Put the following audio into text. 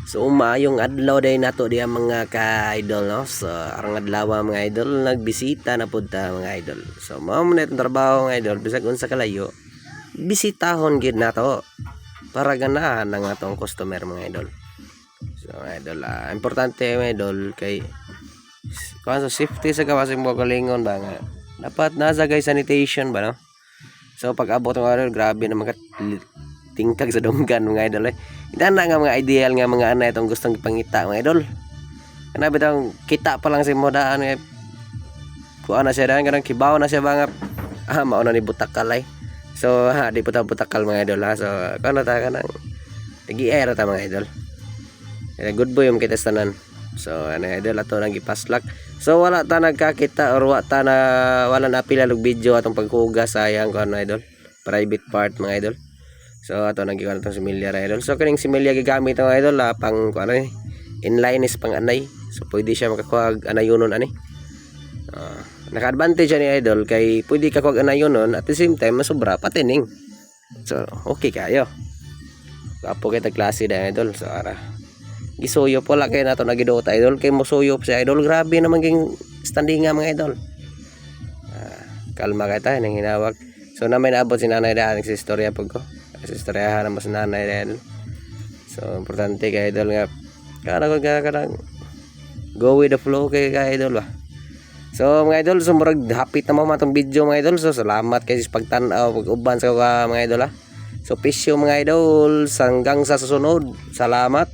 So umayong adlaw day nato diya mga ka-idol no. So arang adlaw mga idol nagbisita na pud ta mga idol. So mao man itong trabaho mga idol bisag unsa kalayo. Bisitahon gid nato para ganahan ang atong customer mga idol. So idol importante mga idol kay kung sa safety sa kawasing mo kalingon ba nga dapat nasa guys sanitation ba no. So pag abot ng idol grabe na mga tingkag sa dunggan mga idol eh. Ina nga mga ideal nga mga ana itong gustong ipangita mga idol. Kana bitang kita pa lang sa modaan nga kuan na siya daan kanang kibaw na siya ba nga mao na ni butakalay. So di butakal mga idol ha. So kana ta kanang gi-air ta mga idol. Good boy yung kita tanan. So ano idol ato nang gipaslak. So wala ta nagkakita or wala na pila og video atong paghugas sayang ko ano idol. Private part mga idol. So ato nang gikuan itong similya idol. So kaning similya gigamit ang idol pang kuan ni inline is pang anay. So pwede siya makakuha anayonon ani. Naka-advantage ni idol kay pwede ka kuha anayonon at the same time masobra patining. So okay kayo. Apo kita klase da idol. So ara gisuyo po lang kay nato nagidota idol kay mosuyo si idol grabe naman ging standing nga mga idol. Kalma kay ta nang hinawag. So na may naabot si nanay daan sa istorya pag ko. Sa istoryahan naman sa nanay daan. So importante kay idol nga kanang go with the flow kay idol ba. So mga idol sumurag hapit na mo matong video mga idol. So salamat kay sa pagtan-aw pag-uban sa mga idol ha. So peace mga idol hanggang sa susunod. Salamat.